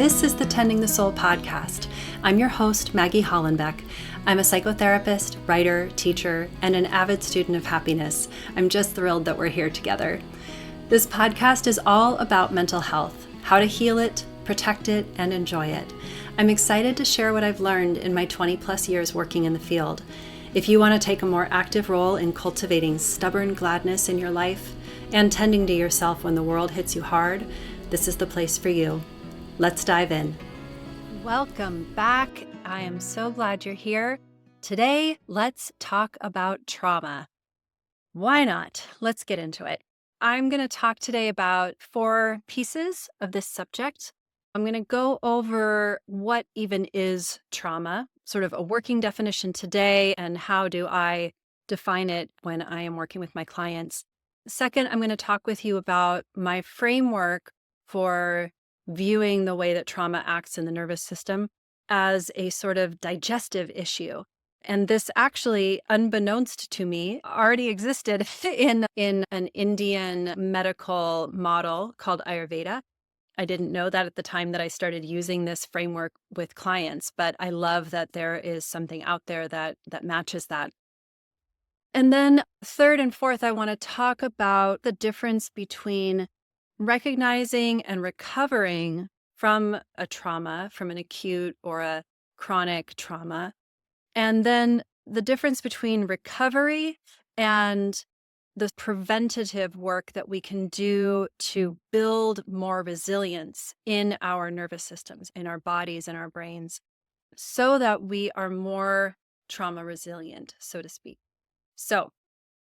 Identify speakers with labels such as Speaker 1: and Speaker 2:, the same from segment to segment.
Speaker 1: This is the Tending the Soul podcast. I'm your host, Maggie Hollenbeck. I'm a psychotherapist, writer, teacher, and an avid student of happiness. I'm just thrilled that we're here together. This podcast is all about mental health, how to heal it, protect it, and enjoy it. I'm excited to share what I've learned in my 20 plus years working in the field. If you want to take a more active role in cultivating stubborn gladness in your life and tending to yourself when the world hits you hard, this is the place for you. Let's dive in. Welcome back. I am so glad you're here. Today, let's talk about trauma. Why not? Let's get into it. I'm going to talk today about 4 pieces of this subject. I'm going to go over what even is trauma, sort of a working definition today, and how do I define it when I am working with my clients. Second, I'm going to talk with you about my framework for viewing the way that trauma acts in the nervous system as a sort of digestive issue. And this actually, unbeknownst to me, already existed in an Indian medical model called Ayurveda. I didn't know that at the time that I started using this framework with clients, but I love that there is something out there that matches that. And then third and fourth, I want to talk about the difference between recognizing and recovering from a trauma, from an acute or a chronic trauma, and then the difference between recovery and the preventative work that we can do to build more resilience in our nervous systems, in our bodies and our brains, so that we are more trauma resilient, so to speak. So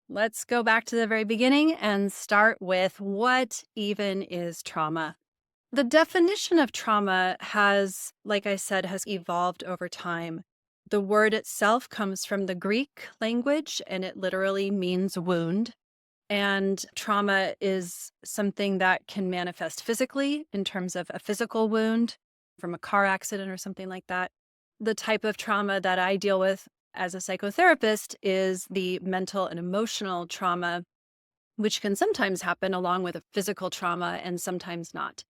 Speaker 1: let's go back to the very beginning and start with what even is trauma. The definition of trauma has, like I said, has evolved over time. The word itself comes from the Greek language, and it literally means wound. And trauma is something that can manifest physically in terms of a physical wound from a car accident or something like that. The type of trauma that I deal with as a psychotherapist is the mental and emotional trauma, which can sometimes happen along with a physical trauma and sometimes not.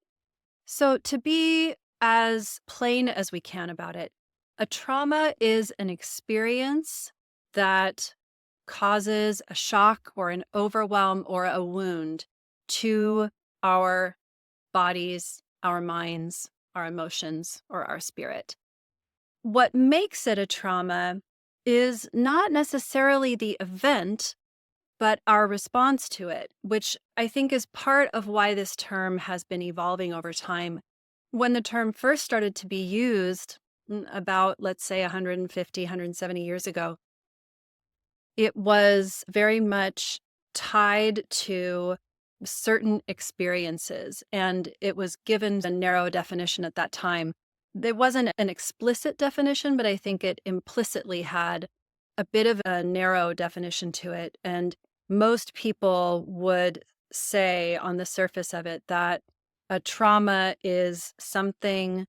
Speaker 1: So to be as plain as we can about it, a trauma is an experience that causes a shock or an overwhelm or a wound to our bodies, our minds, our emotions, or our spirit. What makes it a trauma is not necessarily the event, but our response to it, which I think is part of why this term has been evolving over time. When the term first started to be used about, let's say, 150, 170 years ago, it was very much tied to certain experiences, and it was given a narrow definition at that time. There wasn't an explicit definition, but I think it implicitly had a bit of a narrow definition to it. And most people would say on the surface of it that a trauma is something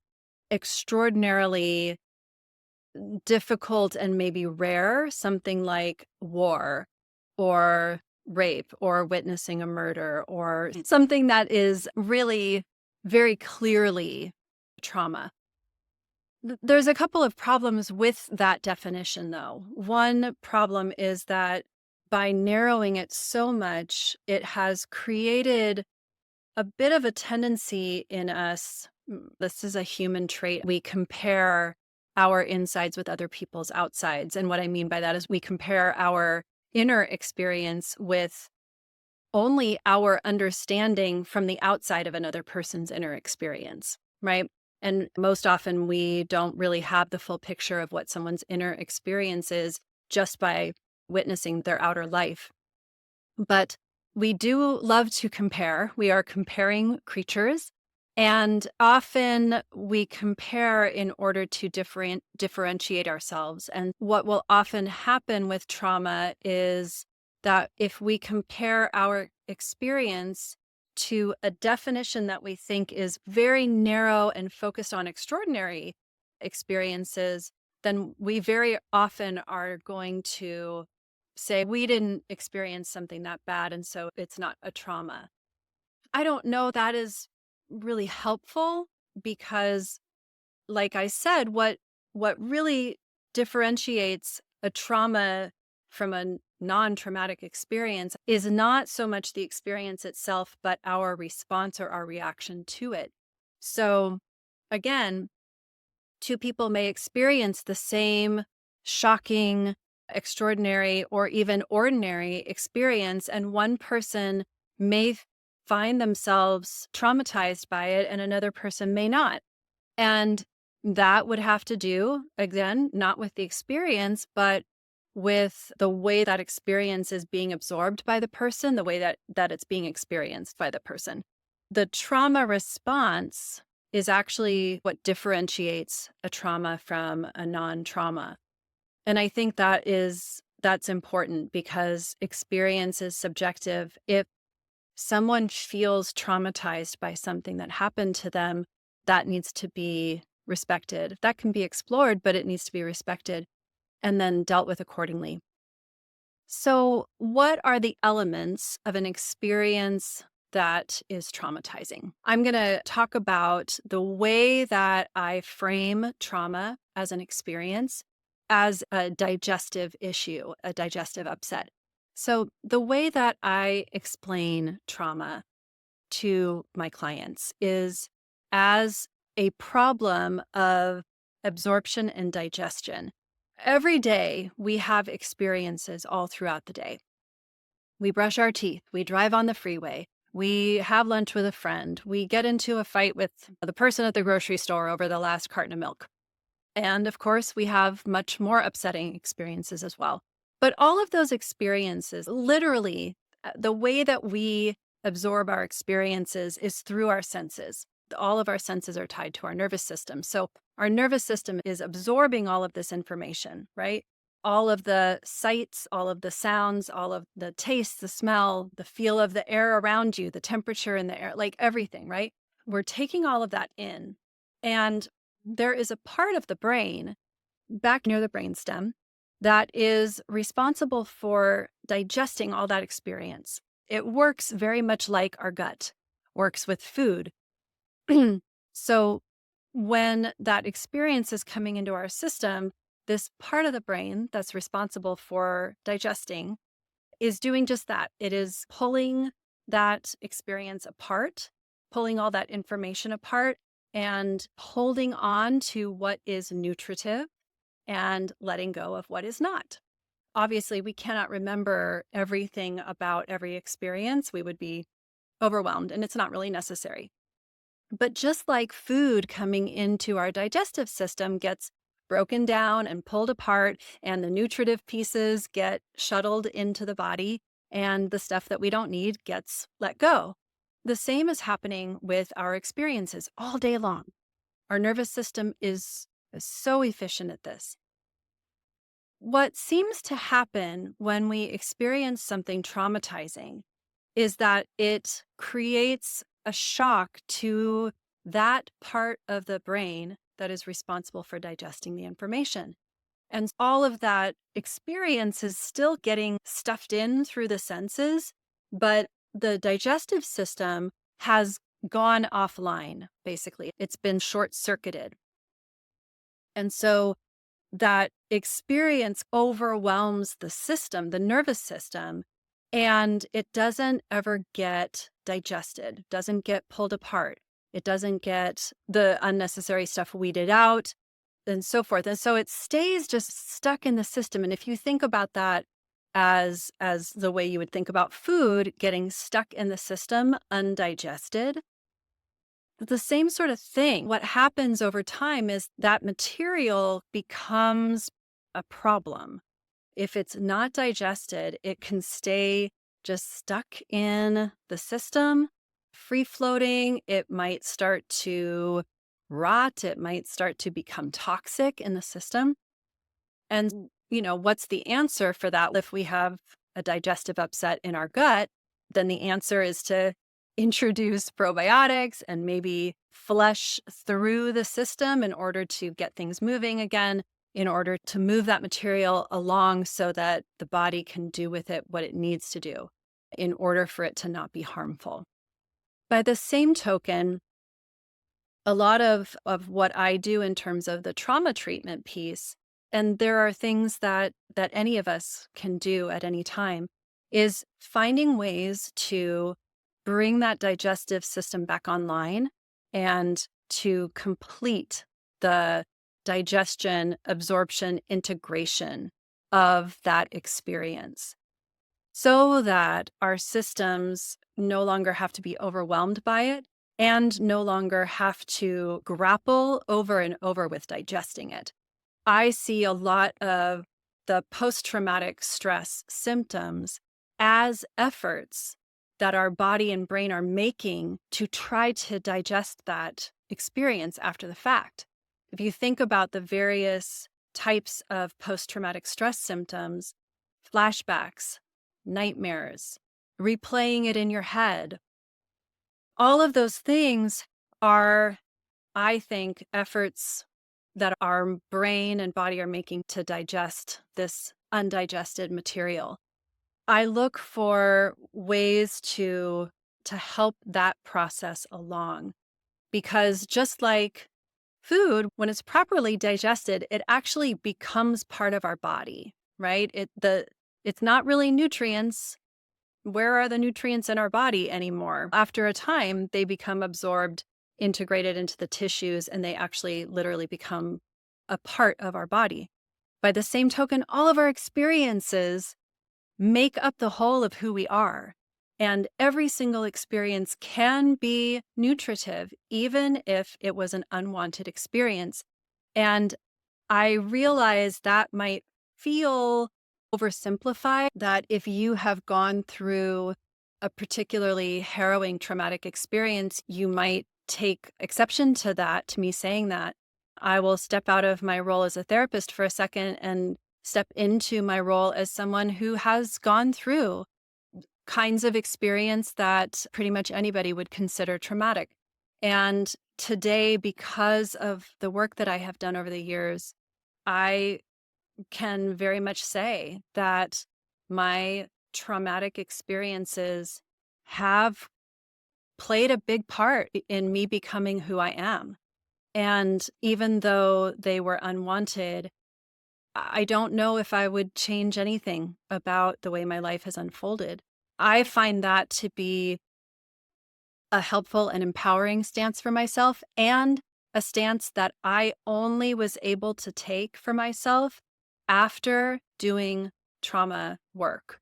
Speaker 1: extraordinarily difficult and maybe rare, something like war or rape or witnessing a murder or something that is really very clearly trauma. There's a couple of problems with that definition, though. One problem is that by narrowing it so much, it has created a bit of a tendency in us. This is a human trait. We compare our insides with other people's outsides. And what I mean by that is we compare our inner experience with only our understanding from the outside of another person's inner experience, right? And most often we don't really have the full picture of what someone's inner experience is just by witnessing their outer life. But we do love to compare. We are comparing creatures. And often we compare in order to differentiate ourselves. And what will often happen with trauma is that if we compare our experience to a definition that we think is very narrow and focused on extraordinary experiences, then we very often are going to say, we didn't experience something that bad, and so it's not a trauma. I don't know that is really helpful because, like I said, what really differentiates a trauma from a non-traumatic experience is not so much the experience itself, but our response or our reaction to it. So again, two people may experience the same shocking, extraordinary, or even ordinary experience, and one person may find themselves traumatized by it, and another person may not. And that would have to do, again, not with the experience, but with the way that experience is being absorbed by the person, the way that it's being experienced by the person. The trauma response is actually what differentiates a trauma from a non-trauma. And I think that's important because experience is subjective. If someone feels traumatized by something that happened to them, that needs to be respected. That can be explored, but it needs to be respected and then dealt with accordingly. So, what are the elements of an experience that is traumatizing? I'm going to talk about the way that I frame trauma as an experience as a digestive issue, a digestive upset. So, the way that I explain trauma to my clients is as a problem of absorption and digestion. Every day, we have experiences all throughout the day. We brush our teeth, we drive on the freeway, we have lunch with a friend, we get into a fight with the person at the grocery store over the last carton of milk. And of course, we have much more upsetting experiences as well. But all of those experiences, literally, the way that we absorb our experiences is through our senses. All of our senses are tied to our nervous system. So our nervous system is absorbing all of this information, right? All of the sights, all of the sounds, all of the taste, the smell, the feel of the air around you, the temperature in the air, like everything, right? We're taking all of that in. And there is a part of the brain back near the brainstem that is responsible for digesting all that experience. It works very much like our gut works with food. So when that experience is coming into our system, this part of the brain that's responsible for digesting is doing just that. It is pulling that experience apart, pulling all that information apart, and holding on to what is nutritive and letting go of what is not. Obviously, we cannot remember everything about every experience. We would be overwhelmed, and it's not really necessary. But just like food coming into our digestive system gets broken down and pulled apart, and the nutritive pieces get shuttled into the body, and the stuff that we don't need gets let go. The same is happening with our experiences all day long. Our nervous system is so efficient at this. What seems to happen when we experience something traumatizing is that it creates a shock to that part of the brain that is responsible for digesting the information. And all of that experience is still getting stuffed in through the senses, but the digestive system has gone offline, basically. It's been short-circuited. And so that experience overwhelms the system, the nervous system, and it doesn't ever get digested, doesn't get pulled apart. It doesn't get the unnecessary stuff weeded out and so forth. And so it stays just stuck in the system. And if you think about that as the way you would think about food getting stuck in the system, undigested, the same sort of thing. What happens over time is that material becomes a problem. If it's not digested, it can stay just stuck in the system, free floating. It might start to rot. It might start to become toxic in the system. And, what's the answer for that? If we have a digestive upset in our gut, then the answer is to introduce probiotics and maybe flush through the system in order to get things moving again, in order to move that material along so that the body can do with it what it needs to do in order for it to not be harmful. By the same token, a lot of what I do in terms of the trauma treatment piece, and there are things that any of us can do at any time, is finding ways to bring that digestive system back online and to complete the digestion, absorption, integration of that experience so that our systems no longer have to be overwhelmed by it and no longer have to grapple over and over with digesting it. I see a lot of the post-traumatic stress symptoms as efforts that our body and brain are making to try to digest that experience after the fact. If you think about the various types of post-traumatic stress symptoms, flashbacks, nightmares, replaying it in your head, all of those things are, I think, efforts that our brain and body are making to digest this undigested material. I look for ways to help that process along, because just like food, when it's properly digested, it actually becomes part of our body, right? It's not really nutrients. Where are the nutrients in our body anymore? After a time, they become absorbed, integrated into the tissues, and they actually literally become a part of our body. By the same token, all of our experiences make up the whole of who we are. And every single experience can be nutritive, even if it was an unwanted experience. And I realize that might feel oversimplified, that if you have gone through a particularly harrowing traumatic experience, you might take exception to that, to me saying that. I will step out of my role as a therapist for a second and step into my role as someone who has gone through kinds of experience that pretty much anybody would consider traumatic. And today, because of the work that I have done over the years, I can very much say that my traumatic experiences have played a big part in me becoming who I am. And even though they were unwanted, I don't know if I would change anything about the way my life has unfolded. I find that to be a helpful and empowering stance for myself, and a stance that I only was able to take for myself after doing trauma work.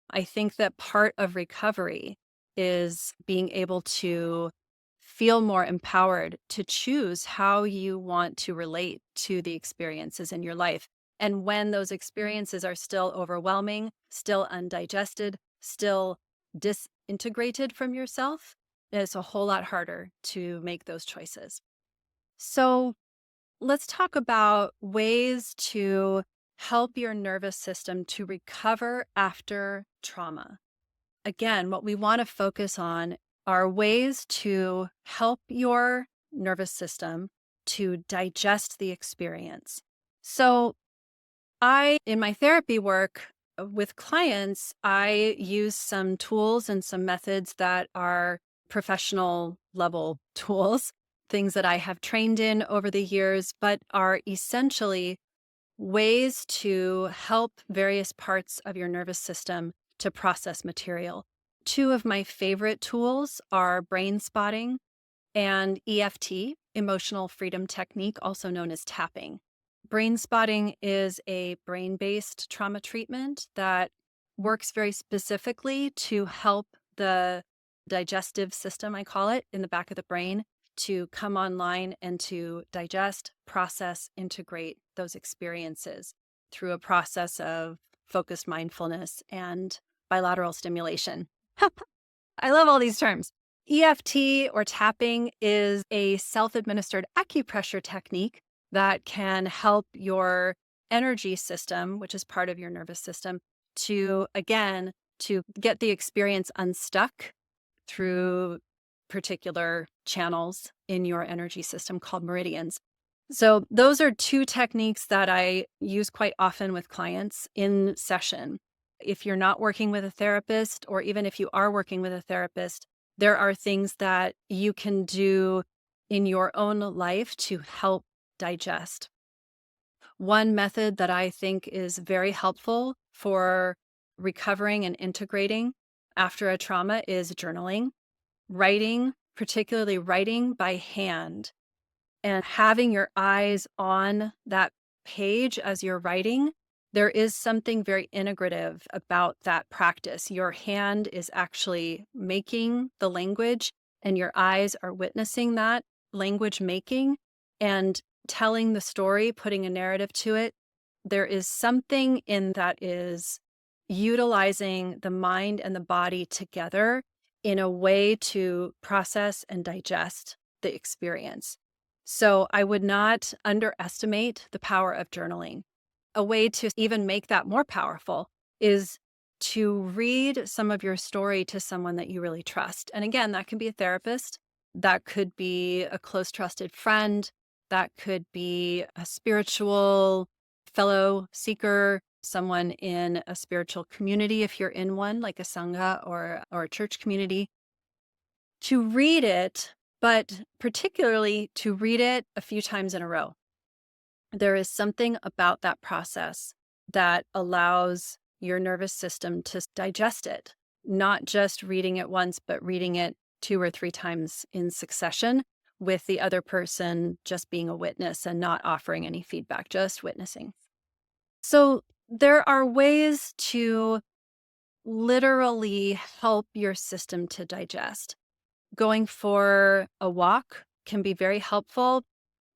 Speaker 1: I think that part of recovery is being able to feel more empowered to choose how you want to relate to the experiences in your life. And when those experiences are still overwhelming, still undigested, still disintegrated from yourself, it's a whole lot harder to make those choices. So let's talk about ways to help your nervous system to recover after trauma. Again, what we want to focus on are ways to help your nervous system to digest the experience. So in my therapy work with clients, I use some tools and some methods that are professional level tools, things that I have trained in over the years, but are essentially ways to help various parts of your nervous system to process material. Two of my favorite tools are brain spotting and EFT, emotional freedom technique, also known as tapping. Brain spotting is a brain-based trauma treatment that works very specifically to help the digestive system, I call it, in the back of the brain, to come online and to digest, process, integrate those experiences through a process of focused mindfulness and bilateral stimulation. I love all these terms. EFT or tapping is a self-administered acupressure technique that can help your energy system, which is part of your nervous system, to get the experience unstuck through particular channels in your energy system called meridians. So those are two techniques that I use quite often with clients in session. If you're not working with a therapist, or even if you are working with a therapist, there are things that you can do in your own life to help digest. One method that I think is very helpful for recovering and integrating after a trauma is journaling, writing, particularly writing by hand, and having your eyes on that page as you're writing. There is something very integrative about that practice. Your hand is actually making the language, and your eyes are witnessing that language making and telling the story, putting a narrative to it. There is something in that is utilizing the mind and the body together in a way to process and digest the experience. So I would not underestimate the power of journaling. A way to even make that more powerful is to read some of your story to someone that you really trust. And again, that can be a therapist, that could be a close trusted friend, that could be a spiritual fellow seeker, someone in a spiritual community, if you're in one, like a sangha or a church community, to read it, but particularly to read it a few times in a row. There is something about that process that allows your nervous system to digest it, not just reading it once, but reading it 2 or 3 times in succession, with the other person just being a witness and not offering any feedback, just witnessing. So there are ways to literally help your system to digest. Going for a walk can be very helpful,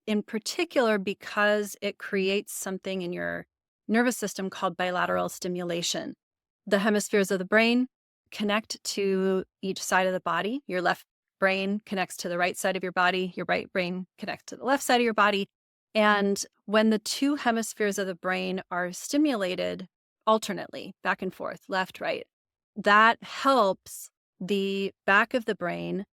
Speaker 1: in particular because it creates something in your nervous system called bilateral stimulation. The hemispheres of the brain connect to each side of the body. Your left brain connects to the right side of your body. Your right brain connects to the left side of your body. And when the two hemispheres of the brain are stimulated alternately, back and forth, left, right, that helps the back of the brain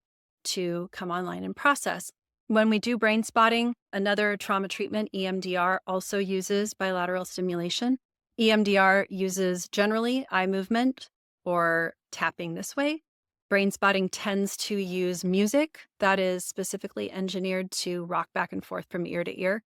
Speaker 1: to come online and process. When we do brain spotting, another trauma treatment, EMDR, also uses bilateral stimulation. EMDR uses generally eye movement or tapping this way. Brain spotting tends to use music that is specifically engineered to rock back and forth from ear to ear.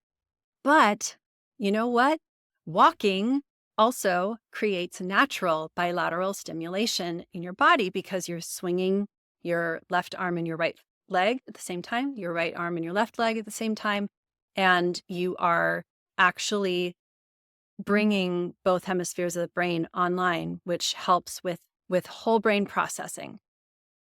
Speaker 1: But you know what? Walking also creates natural bilateral stimulation in your body because you're swinging your left arm and your right leg at the same time, your right arm and your left leg at the same time, and you are actually bringing both hemispheres of the brain online, which helps with whole brain processing.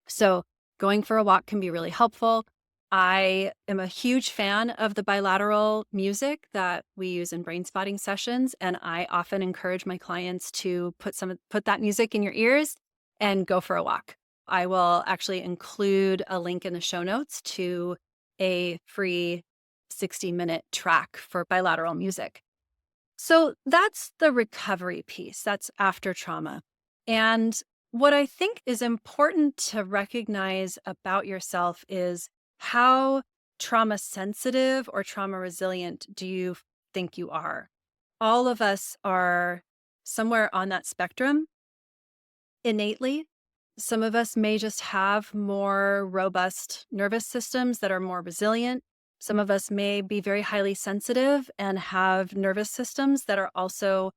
Speaker 1: So going for a walk can be really helpful. I am a huge fan of the bilateral music that we use in brain spotting sessions, and I often encourage my clients to put that music in your ears and go for a walk. I will actually include a link in the show notes to a free 60-minute track for bilateral music. So that's the recovery piece. That's after trauma. And what I think is important to recognize about yourself is how trauma sensitive or trauma resilient do you think you are? All of us are somewhere on that spectrum innately. Some of us may just have more robust nervous systems that are more resilient. Some of us may be very highly sensitive and have nervous systems that are also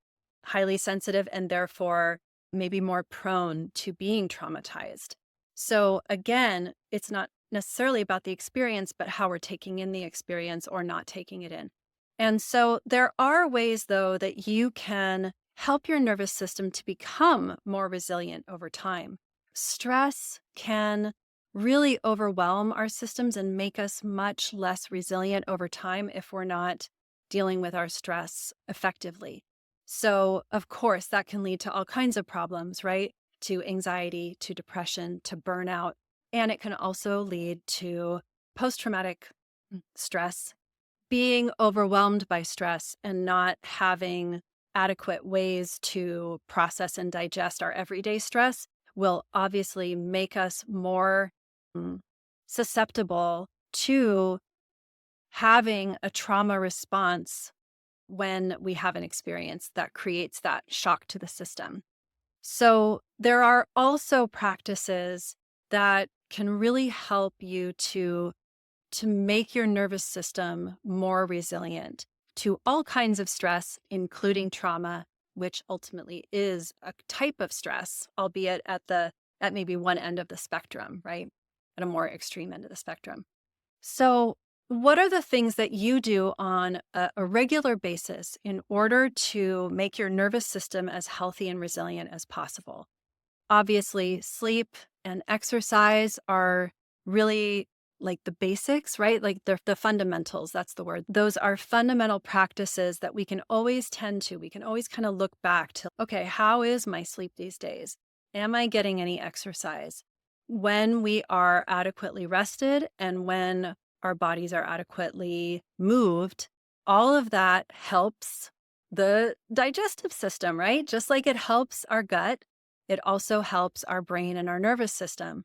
Speaker 1: highly sensitive and therefore maybe more prone to being traumatized. So again, it's not necessarily about the experience, but how we're taking in the experience or not taking it in. And so there are ways, though, that you can help your nervous system to become more resilient over time. Stress can really overwhelm our systems and make us much less resilient over time if we're not dealing with our stress effectively. So, of course, that can lead to all kinds of problems, right? To anxiety, to depression, to burnout. And it can also lead to post-traumatic stress, being overwhelmed by stress and not having adequate ways to process and digest our everyday stress will obviously make us more susceptible to having a trauma response when we have an experience that creates that shock to the system. So there are also practices that can really help you to to make your nervous system more resilient to all kinds of stress, including trauma, which ultimately is a type of stress, albeit at maybe one end of the spectrum, right? At a more extreme end of the spectrum. So, what are the things that you do on a regular basis in order to make your nervous system as healthy and resilient as possible? Obviously, sleep and exercise are really like the basics, right? Like the fundamentals, that's the word. Those are fundamental practices that we can always tend to. We can always kind of look back to, okay, how is my sleep these days? Am I getting any exercise? When we are adequately rested and when our bodies are adequately moved, all of that helps the digestive system, right? Just like it helps our gut, it also helps our brain and our nervous system.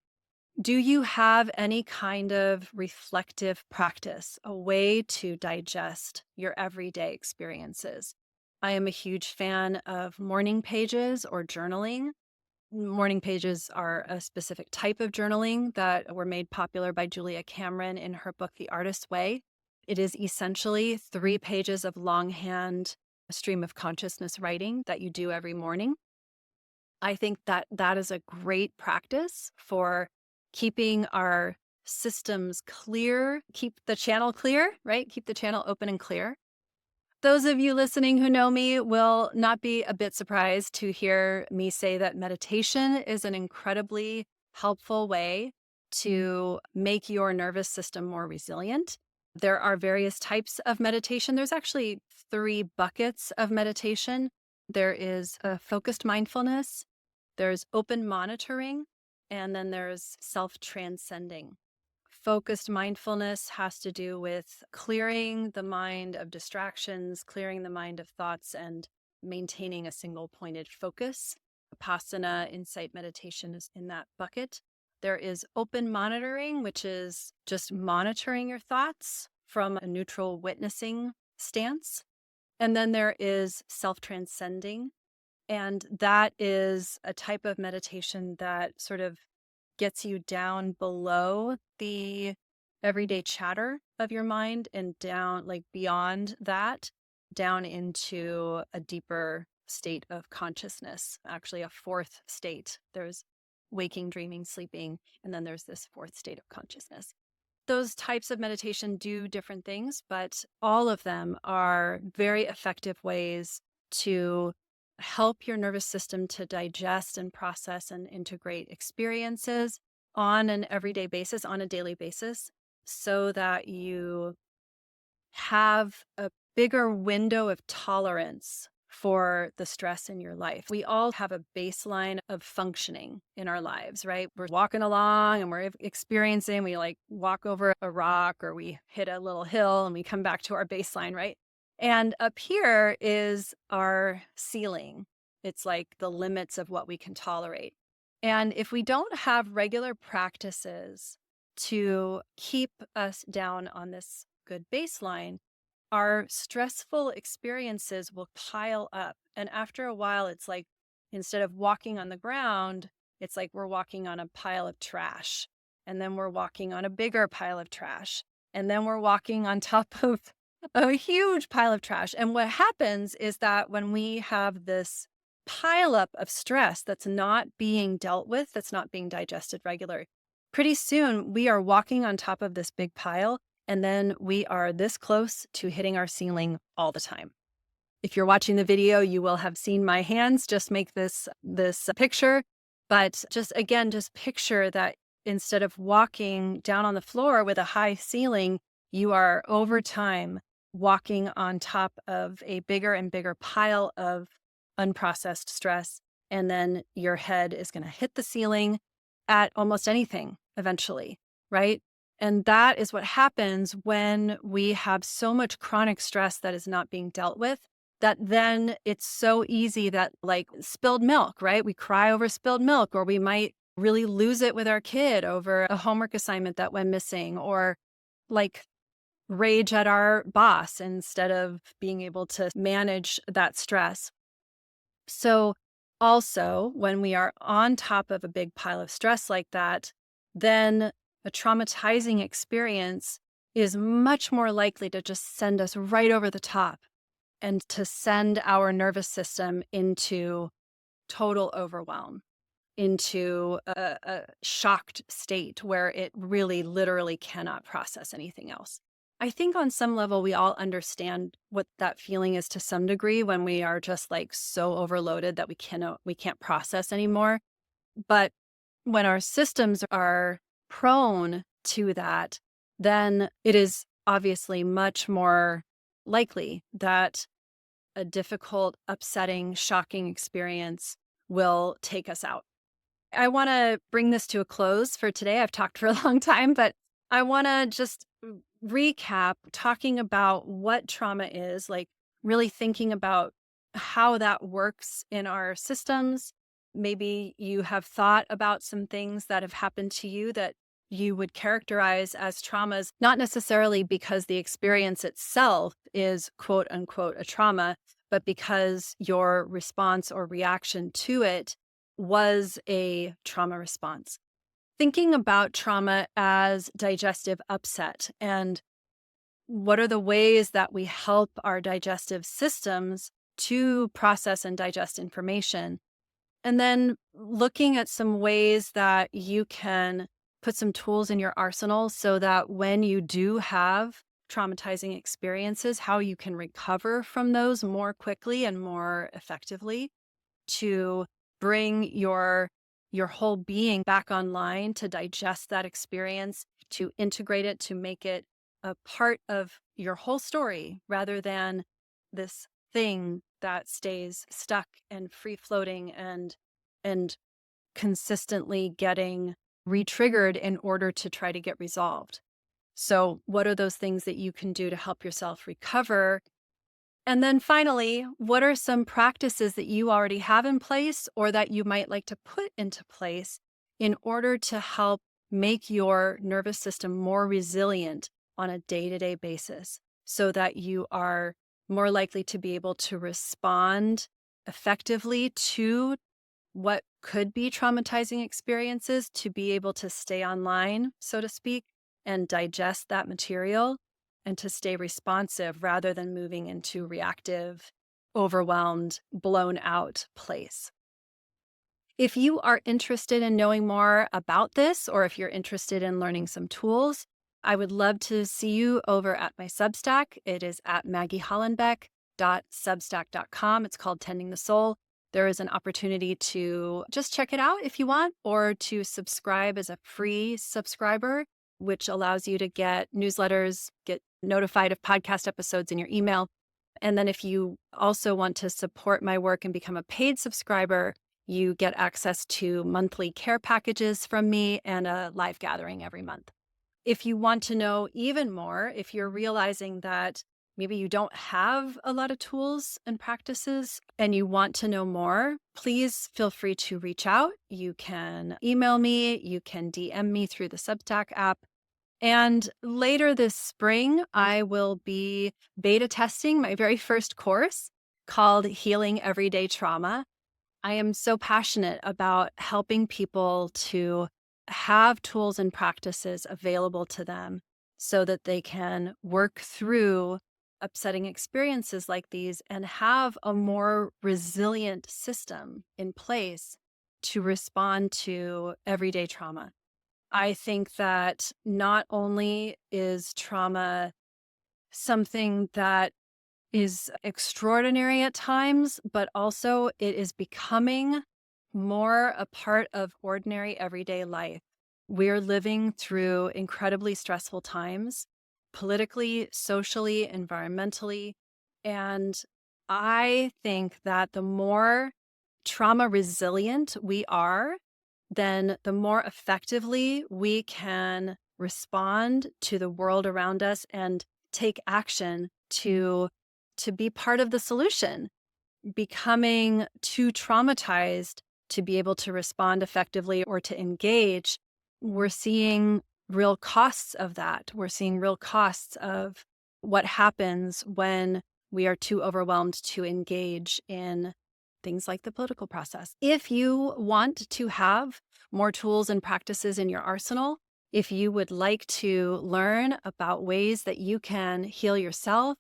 Speaker 1: Do you have any kind of reflective practice, a way to digest your everyday experiences? I am a huge fan of morning pages or journaling. Morning pages are a specific type of journaling that were made popular by Julia Cameron in her book, The Artist's Way. It is essentially 3 pages of longhand stream of consciousness writing that you do every morning. I think that that is a great practice for keeping our systems clear, keep the channel clear, right? Keep the channel open and clear. Those of you listening who know me will not be a bit surprised to hear me say that meditation is an incredibly helpful way to make your nervous system more resilient. There are various types of meditation. There's actually 3 buckets of meditation. There is a focused mindfulness, there's open monitoring, and then there's self-transcending. Focused mindfulness has to do with clearing the mind of distractions, clearing the mind of thoughts, and maintaining a single pointed focus. Vipassana insight meditation is in that bucket. There is open monitoring, which is just monitoring your thoughts from a neutral witnessing stance. And then there is self-transcending. And that is a type of meditation that sort of gets you down below the everyday chatter of your mind and down, like beyond that, down into a deeper state of consciousness, actually a 4th state. There's waking, dreaming, sleeping, and then there's this 4th state of consciousness. Those types of meditation do different things, but all of them are very effective ways to help your nervous system to digest and process and integrate experiences on an everyday basis, on a daily basis, so that you have a bigger window of tolerance for the stress in your life. We all have a baseline of functioning in our lives, right? We're walking along and we're experiencing, we like walk over a rock or we hit a little hill and we come back to our baseline, right? And up here is our ceiling. It's like the limits of what we can tolerate. And if we don't have regular practices to keep us down on this good baseline, our stressful experiences will pile up. And after a while, it's like instead of walking on the ground, it's like we're walking on a pile of trash. And then we're walking on a bigger pile of trash. And then we're walking on top of a huge pile of trash. And what happens is that when we have this pile up of stress that's not being dealt with, that's not being digested regularly, pretty soon we are walking on top of this big pile, and then we are this close to hitting our ceiling all the time. If you're watching the video, you will have seen my hands just make this picture. But just again, just picture that instead of walking down on the floor with a high ceiling, you are over time walking on top of a bigger and bigger pile of unprocessed stress. And then your head is going to hit the ceiling at almost anything eventually, right? And that is what happens when we have so much chronic stress that is not being dealt with, that then it's so easy that like spilled milk, right? We cry over spilled milk, or we might really lose it with our kid over a homework assignment that went missing, or like rage at our boss instead of being able to manage that stress. So also, when we are on top of a big pile of stress like that, then a traumatizing experience is much more likely to just send us right over the top and to send our nervous system into total overwhelm, into a shocked state where it really literally cannot process anything else. I think on some level, we all understand what that feeling is to some degree when we are just like so overloaded that we can't process anymore. But when our systems are prone to that, then it is obviously much more likely that a difficult, upsetting, shocking experience will take us out. I want to bring this to a close for today. I've talked for a long time, but I want to just recap talking about what trauma is, like really thinking about how that works in our systems. Maybe you have thought about some things that have happened to you that you would characterize as traumas, not necessarily because the experience itself is quote unquote a trauma, but because your response or reaction to it was a trauma response. Thinking about trauma as digestive upset and what are the ways that we help our digestive systems to process and digest information. And then looking at some ways that you can put some tools in your arsenal so that when you do have traumatizing experiences, how you can recover from those more quickly and more effectively to bring your whole being back online to digest that experience, to integrate it, to make it a part of your whole story rather than this thing that stays stuck and free floating and consistently getting re-triggered in order to try to get resolved. So what are those things that you can do to help yourself recover? And then finally, what are some practices that you already have in place or that you might like to put into place in order to help make your nervous system more resilient on a day-to-day basis so that you are more likely to be able to respond effectively to what could be traumatizing experiences, to be able to stay online, so to speak, and digest that material and to stay responsive rather than moving into reactive, overwhelmed, blown out place. If you are interested in knowing more about this, or if you're interested in learning some tools, I would love to see you over at my Substack. It is at maggiehollenbeck.substack.com. It's called Tending the Soul. There is an opportunity to just check it out if you want, or to subscribe as a free subscriber, which allows you to get newsletters, get notified of podcast episodes in your email. And then if you also want to support my work and become a paid subscriber, you get access to monthly care packages from me and a live gathering every month. If you want to know even more, if you're realizing that maybe you don't have a lot of tools and practices and you want to know more, please feel free to reach out. You can email me, you can DM me through the Substack app. And later this spring, I will be beta testing my very first course called Healing Everyday Trauma. I am so passionate about helping people to have tools and practices available to them so that they can work through upsetting experiences like these and have a more resilient system in place to respond to everyday trauma. I think that not only is trauma something that is extraordinary at times, but also it is becoming more a part of ordinary everyday life. We're living through incredibly stressful times, politically, socially, environmentally. And I think that the more trauma resilient we are, then the more effectively we can respond to the world around us and take action to be part of the solution. Becoming too traumatized to be able to respond effectively or to engage, we're seeing real costs of that. We're seeing real costs of what happens when we are too overwhelmed to engage in things like the political process. If you want to have more tools and practices in your arsenal, If you would like to learn about ways that you can heal yourself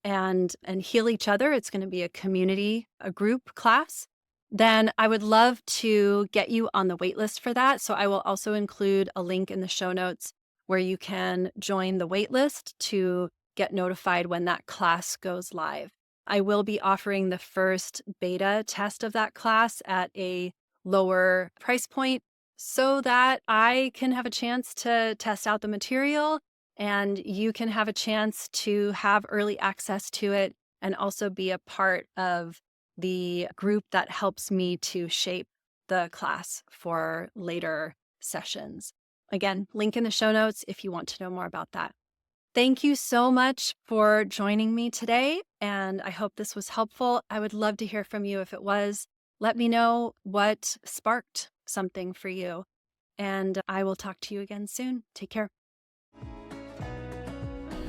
Speaker 1: and heal each other, it's going to be a group class, then I would love to get you on the wait list for that. So I will also include a link in the show notes where you can join the wait list to get notified when that class goes live. I will be offering the first beta test of that class at a lower price point so that I can have a chance to test out the material and you can have a chance to have early access to it and also be a part of the group that helps me to shape the class for later sessions. Again, link in the show notes if you want to know more about that. Thank you so much for joining me today, and I hope this was helpful. I would love to hear from you if it was. Let me know what sparked something for you, and I will talk to you again soon. Take care.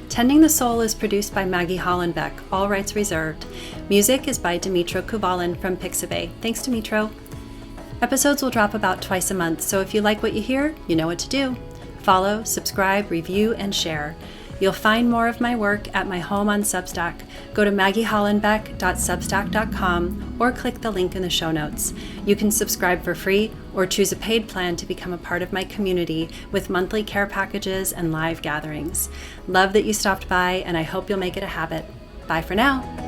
Speaker 1: Tending the Soul is produced by Maggie Hollenbeck, all rights reserved. Music is by Dimitro Kuvalin from Pixabay. Thanks, Dimitro. Episodes will drop about twice a month, so if you like what you hear, you know what to do. Follow, subscribe, review, and share. You'll find more of my work at my home on Substack. Go to maggiehollenbeck.substack.com or click the link in the show notes. You can subscribe for free or choose a paid plan to become a part of my community with monthly care packages and live gatherings. Love that you stopped by, and I hope you'll make it a habit. Bye for now.